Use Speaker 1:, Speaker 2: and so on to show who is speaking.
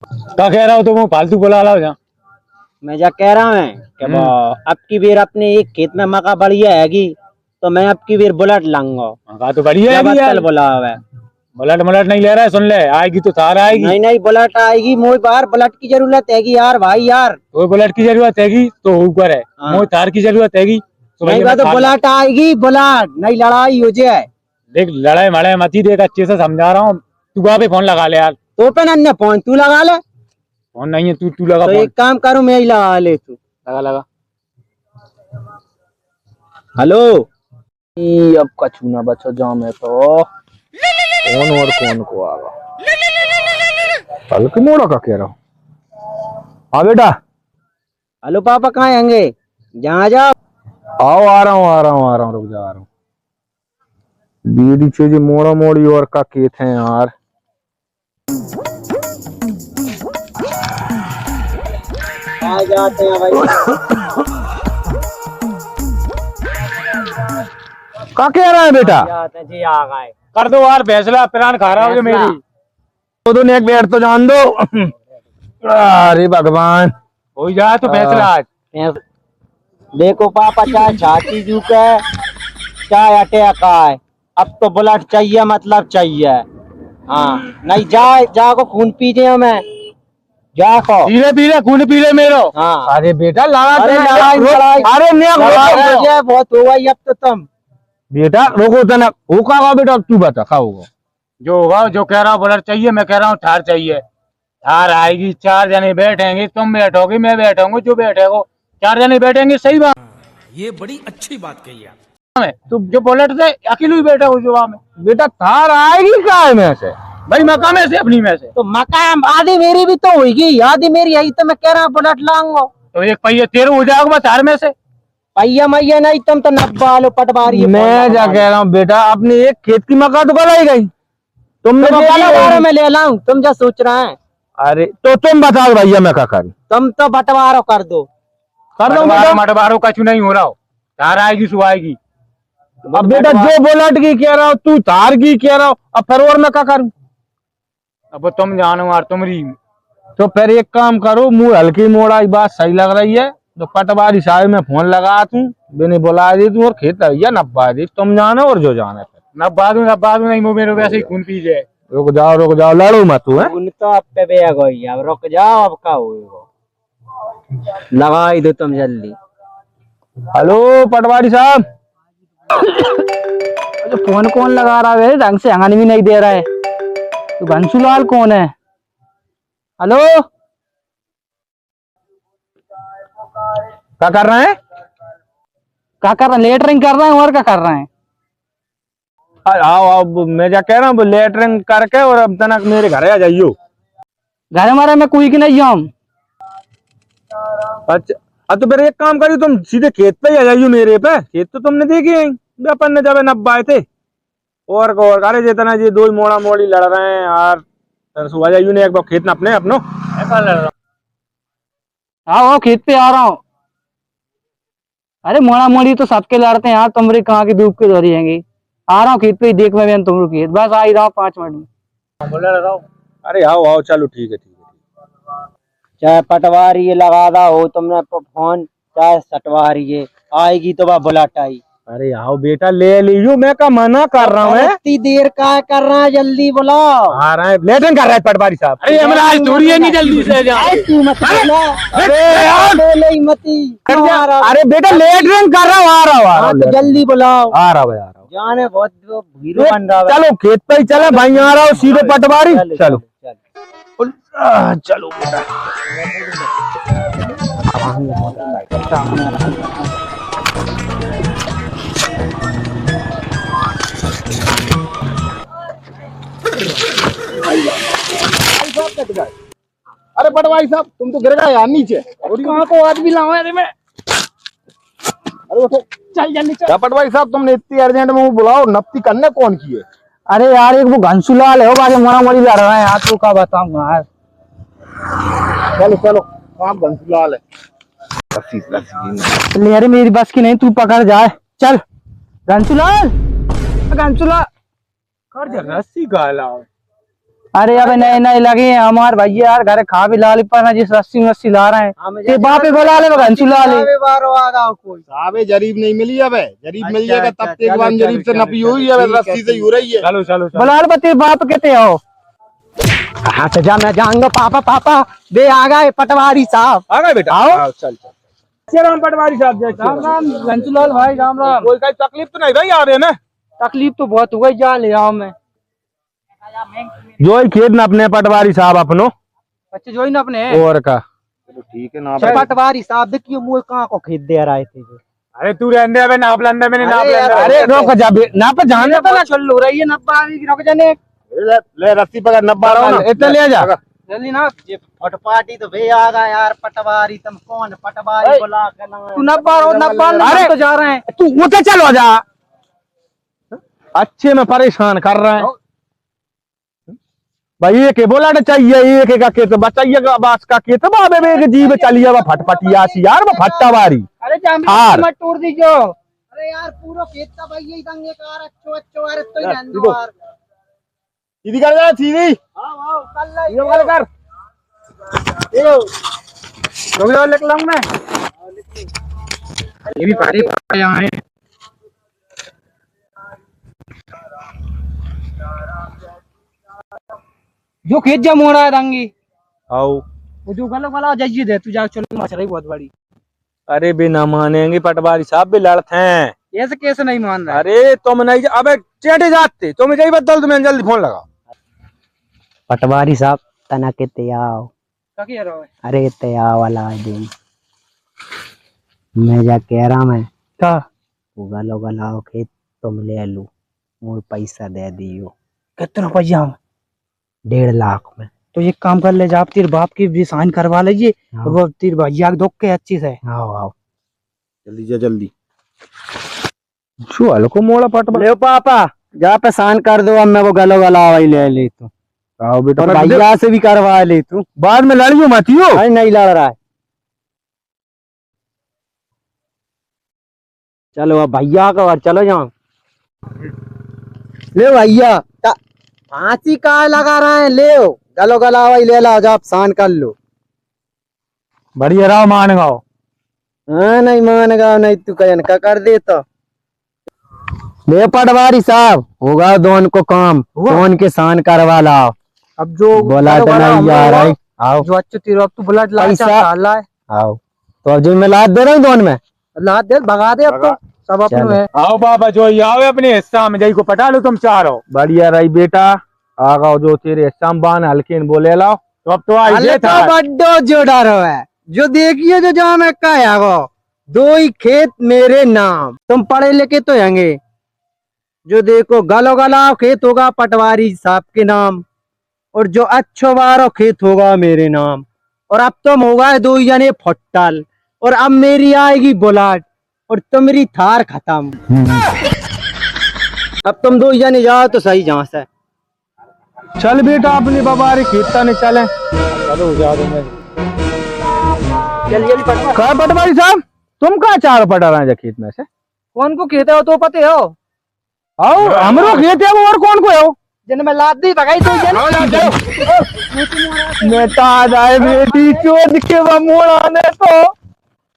Speaker 1: क्या कह रहा हो तुम? फालतू बोला ला जा।
Speaker 2: मैं जा कह रहा हूँ कि अब की बेर अपने एक खेत में मका बढ़िया हैगी तो मैं अब की बेर बुलेट लाऊंगा।
Speaker 1: मका तो बढ़िया है यार।
Speaker 2: बोला है
Speaker 1: बुलेट बुलेट नहीं ले रहा है, सुन ले, आएगी तो थार आएगी।
Speaker 2: नहीं नहीं बुलेट आएगी, मोई बार बुलेट की जरूरत हैगी यार भाई यार।
Speaker 1: तो बुलेट की जरूरत हैगी तो ऊपर है, मोई थार की जरूरत हैगी तो
Speaker 2: नहीं तो बुलेट आएगी, बुलेट नहीं लड़ाई हो जाए।
Speaker 1: देख लड़ाई मड़ाई मत ही, देख अच्छे से समझा रहा हूँ। तू वहाँ पे फोन लगा ले यार।
Speaker 2: तो पे नन्हे फोन तू लगा ले।
Speaker 1: फोन नहीं है, तू लगा
Speaker 2: तो
Speaker 1: फोन।
Speaker 2: एक काम करूँ मैं ही लगा ले, तू
Speaker 1: लगा लगा।
Speaker 2: हेलो।
Speaker 3: अब कछु ना बचो जाओ मैं तो कौन और कौन को आगा हल्के मोड़ा का कह रहा हूँ। हाँ बेटा।
Speaker 2: हेलो पापा कहाँ होंगे? जहाँ जाओ।
Speaker 3: आओ आ रहा हूँ रुक जा आ रहा हूँ। बीड़ी चीज मोड़ा मोड़ी और का खेत है यार।
Speaker 2: आ जाते हैं भाई।
Speaker 3: का कह रहा है बेटा?
Speaker 2: जाते हैं जी, आ गए।
Speaker 1: कर दो यार फैसला, प्राण खा रहा हो मेरी।
Speaker 3: तो एक बैठ तो जान दो। अरे भगवान,
Speaker 1: हो जाए तो फैसला आज।
Speaker 2: देखो पापा, चाहे छाती झुक है चाहे अटैक आए, अब तो बुलेट चाहिए, मतलब चाहिए। हाँ नहीं जाको खून पी जाए मैं जाको।
Speaker 1: पीले पीले खून पीले मेरो।
Speaker 2: हाँ
Speaker 3: अरे बेटा लड़ा
Speaker 2: अरे बहुत हो गई अब तो तुम।
Speaker 3: बेटा रोको तना वो का बेटा तू बता का होगा
Speaker 1: जो होगा, जो कह रहा हूँ बुलेट चाहिए, मैं कह रहा हूँ थार चाहिए। थार आएगी, 4 जने बैठेंगे, तुम बैठोगे मैं बैठूंगा, जो बैठेगा 4 जने बैठेंगे। सही बात,
Speaker 4: ये बड़ी अच्छी बात कही आप।
Speaker 1: तू जो बुलेट से अकेले ही बैठा हो जो में।
Speaker 3: बेटा थार आएगी का में से
Speaker 1: भाई मका में से, अपनी में से।
Speaker 2: तो मकान आधी मेरी भी तो होगी, आधी मेरी आई तो मैं कह रहा हूँ बुलेट लाऊंगा।
Speaker 1: तो एक पहिया तेरे हो जाएगा थार में से।
Speaker 2: पहिया मैया नहीं, तुम तो नब्बा लो पटवारी।
Speaker 3: मैं जा कह रहा हूँ बेटा, अपनी एक खेत की मका तो गलाई गई, तुमने
Speaker 2: बंटवारा में ले लाऊं, तुम क्या सोच रहे हैं?
Speaker 3: अरे तो तुम बताओ भैया मैं क्या करूं?
Speaker 2: तुम तो बंटवारा कर दो।
Speaker 3: कर दो बेटा।
Speaker 1: मटवारो कछु नहीं हो रहा हो, थार आएगी सु आएगी।
Speaker 3: अब बेटा जो बुलेट की कह रहा हो, तू थार की कह रहा हो, अब फिर और मैं क्या करूं?
Speaker 1: अब तुम जानो यार, तुम्हारी।
Speaker 3: तो फिर एक काम करो, मुंह हल्की मोड़ा, बात सही लग रही है तो पटवारी साहब में फोन लगा तू, बिना बुला दी तू और खेत भैया नब्बा दी, तुम जानो और जो जाना फिर।
Speaker 1: नब्बा दू नहीं, वो मेरे वैसे ही खून पी जाए।
Speaker 3: रुक जाओ लड़ो मत तू है।
Speaker 2: उन तो अब पे बेग गई, अब रुक जाओ, अब का होगा लगा ही दो तुम जल्दी।
Speaker 3: हेलो पटवारी साहब।
Speaker 5: फोन कौन लगा रहा है? ढंग से हंगानी भी नहीं दे रहा है। तो घंसुलाल कौन है? हेलो,
Speaker 3: क्या कर रहे हैं?
Speaker 5: क्या कर रहे हैं? लेटरिंग कर रहे हैं और क्या कर रहे हैं?
Speaker 3: आओ मैं क्या कह रहा हूँ, लेटरिंग करके और अब तक मेरे घर आ जाइयो।
Speaker 5: घर हमारे में कोई की नहीं हम।
Speaker 3: अच्छा तो फिर एक काम करियो, तुम सीधे खेत पे ही आ जाइयो मेरे पे। खेत तो तुमने देखे हैं, अपन ने जब नब्बा आए थे और अरे जितना जी दो मोड़ा मोड़ी लड़ रहे हैं यार, आ जाइयो ने एक बार खेत न अपने अपनो।
Speaker 5: हाँ खेत पे आ रहा हूँ। अरे मोड़ा मोड़ी तो सबके लड़ते हैं यार, तुमरी कहाँ की डूब के धोरी हैंगी। आ रहा हूँ खेत पे ही, देख मैं तुम खेत, बस आ ही रहा हूँ 5 मिनट में।
Speaker 3: अरे आओ चलो ठीक है।
Speaker 2: चाहे पटवारी ये लगा दा हो तुमने फोन, चाहे सटवारी ये आएगी तो वह बुलेट आई।
Speaker 3: अरे आओ बेटा ले लियो, मैं का मना कर रहा हूँ।
Speaker 2: इतनी देर का कर रहा है, जल्दी बुलाओ।
Speaker 3: आ रहा है, लेटरिंग कर रहा है पटवारी साहब।
Speaker 1: अरे हमारा आज थोड़ी है, नहीं जल्दी से जा।
Speaker 2: तू मत बोला।
Speaker 3: अरे यार
Speaker 2: बोले ही मती।
Speaker 3: अरे बेटा लेटरिंग कर रहा हूँ, आ रहा हूँ
Speaker 2: तो जल्दी बुलाओ।
Speaker 3: आ रहा हूँ।
Speaker 2: जाने बहुत भीड़ बन रहा है।
Speaker 3: चलो खेत पे ही चले भाई, आ रहा हूँ सीधे पटवारी। चलो चलो बेटा।
Speaker 4: अरे पटवारी साहब, तुम तो गिर गए यार नीचे। और कहाँ को आदमी लाऊं यार मैं? अरे उठो, चल जल्दी चल।
Speaker 3: पटवारी साहब तुमने इतनी अर्जेंट में वो बुलाओ, नप्ती करने कौन की है?
Speaker 5: अरे यार एक वो घंसुलाल है, वो बाकी मोड़ा मोड़ी लड़ रहा है यार, तू क्या बताऊँ यार।
Speaker 4: चलो आप घंसुलाल है।
Speaker 5: ले अरे मेरी बस की नहीं, तू पकड़ जाए। चल घंसुलाल, घंसुलाल
Speaker 1: रस्सी गाला
Speaker 5: अरे अब नए नए लगे हैं हमारे भैया यार, घर खा भी ला पर जिस रस्सी मस्सी ला रहे हैं ते बापे बुला ले घंसू ला ले।
Speaker 4: साहब जरीब नहीं मिली अब, जरीब मिल जाएगा तब एक बार जरीब से नपी हुई है, रस्सी से ही हो रही है।
Speaker 1: चलो चलो चलो।
Speaker 5: बुला ले तेरे बाप कहते हो।
Speaker 2: कहाँ से जा, मैं जाऊंगा। पापा पापा बे आ गए पटवारी साहब।
Speaker 3: आ गए बेटा, आओ चल चल। राम पटवारी साहब,
Speaker 5: राम राम घंसूलाल भाई, राम राम।
Speaker 3: कोई कहीं तकलीफ तो नहीं भाई आ रहे ना?
Speaker 5: तकलीफ तो बहुत हो गई, जा ले आओ मैं।
Speaker 3: जो ही खेत न अपने पटवारी साहब अपनो
Speaker 5: अच्छा जो ही ना अपने
Speaker 3: और का।
Speaker 4: चलो ठीक है ना।
Speaker 2: पटवारी साहब देखिए मुझे कहाँ को खेत दे रहे थे।
Speaker 1: अरे तू रहने दे, नाप लेंदे, मैंने नाप
Speaker 2: अरे
Speaker 1: लेंदे।
Speaker 3: अरे रोक जा ना पर जाने तो ना
Speaker 5: चल हो रही है 90 रुक जाने
Speaker 4: ले रस्सी पकड़ 90 रहो ना।
Speaker 3: इतना ले जा।
Speaker 5: जल्दी ना।
Speaker 2: ये फटपाटी तो भे आ गया यार। पटवारी तुम कौन पटवारी बुला के लाए?
Speaker 5: तू 90
Speaker 3: अरे
Speaker 5: तो जा रहे हैं।
Speaker 3: तू उठे चल हो जा। अच्छे में परेशान कर रहे हैं भाई। एक बोला चाहिए, एक का खेत बचाइए बास का खेत बाबे में एक जीव चलिए वह फटपटिया सी यार, वह फट्टावारी।
Speaker 5: अरे
Speaker 3: हार।
Speaker 5: मत तोड़ दीजो।
Speaker 2: अरे यार पूरा खेत का भाई यही दंगे कार अच्छो अच्छो यार तो ही रहने यार।
Speaker 4: सीधी कर जा, सीधी।
Speaker 2: आओ कल
Speaker 3: ये वाला कर।
Speaker 1: रुक जाओ, लिख लूं मैं। ये भी भारी यहाँ है।
Speaker 5: जो खेत जा मोड़ा है दंगी
Speaker 3: आओ।
Speaker 5: वो जो गलो गला जाइए दे तू जा, चलो मच रही बहुत बड़ी।
Speaker 3: अरे भी ना मानेंगे पटवारी साहब, भी लड़ते हैं।
Speaker 5: ऐसे कैसे नहीं मान रहा?
Speaker 3: अरे तुम नहीं अबे चेटे जाते तुम यही बदल, तुम्हें जल्दी फोन लगाओ।
Speaker 2: पटवारी साहब तना के तैयार।
Speaker 5: क्या कह रहा है?
Speaker 2: अरे तैयार वाला दिन मैं जा कह रहा मैं
Speaker 5: क्या
Speaker 2: वो गलो गलाओ खेत तुम ले लू, मुझे पैसा दे दियो।
Speaker 5: कितना पैसा?
Speaker 2: 1.5 लाख में।
Speaker 5: तो एक काम कर ले जा, आप तेरे बाप की भी साइन करवा लीजिए, वो तेरे भैया दुख के अच्छी से।
Speaker 2: आओ आओ
Speaker 4: जल्दी जा जल्दी।
Speaker 3: छुआ को मोड़ा पटवा
Speaker 2: ले पापा जा पे साइन कर दो। अब मैं वो गलो गलाओ ही ले ले तू,
Speaker 3: आओ बेटा।
Speaker 2: और भैया से भी करवा ले तू।
Speaker 3: बाद में लड़ियो मत हो।
Speaker 2: अरे नहीं लड़ रहा है। चलो अब भैया का और चलो जाओ। ले भैया फांसी का लगा रहे हैं, ले गलो गलाओ ही ले लाओ, आप साइन कर लो।
Speaker 3: बढ़िया रहो, मान गाओ।
Speaker 2: हाँ नहीं मानेगा नहीं तू कहन का कर दे तो। ले पटवारी साहब होगा दोन को काम, दोन के साइन करवा लाओ।
Speaker 5: अब जो
Speaker 2: बोला तो नहीं यार। आओ
Speaker 5: जो अच्छे तेरे अब तू ब्लड ला
Speaker 2: पैसा आओ। तो अब जो मैं लाद दे रहा हूँ दोन में
Speaker 5: ला दे, भगा दे। अब तो सब अपने है।
Speaker 1: आओ बाबा जो ही आओ अपने हिस्सा में जाई को पटा लो तुम चारो।
Speaker 3: बढ़िया रही बेटा, आगा जो तेरे हिस्सा में बान हल्के बोले लाओ।
Speaker 1: तो अब तो आई
Speaker 2: अरे
Speaker 1: जे
Speaker 2: तो
Speaker 1: था।
Speaker 2: बड्डो जो डर है जो देखिए जो जहाँ मैं कहा वो 2 ही खेत मेरे नाम। तुम पढ़े लिखे तो होंगे। जो देखो गलो गलाओ खेत होगा पटवारी साहब के नाम, और जो अच्छो बारो खेत होगा मेरे नाम। और अब तुम होगा 2 जने फुट्टल, और अब मेरी आएगी बुलेट और तुम्हारी थार खत्म। अब तुम 2 जने जाओ तो सही जहाँ से।
Speaker 3: चल बेटा अपनी बाबारी खेता नहीं चले।
Speaker 1: चलो जा दो मैं।
Speaker 5: जल्दी पटवा।
Speaker 3: कहा पटवारी साहब तुम कहाँ चार पटा रहे हैं खेत में से?
Speaker 5: कौन को खेते हो तो पते हो?
Speaker 3: आओ हमरो खेत है वो, और कौन को है वो?
Speaker 5: जन में लाद दी भगाई तो
Speaker 3: बेटा जाए बेटी चोद के वो मोड़ा ने तो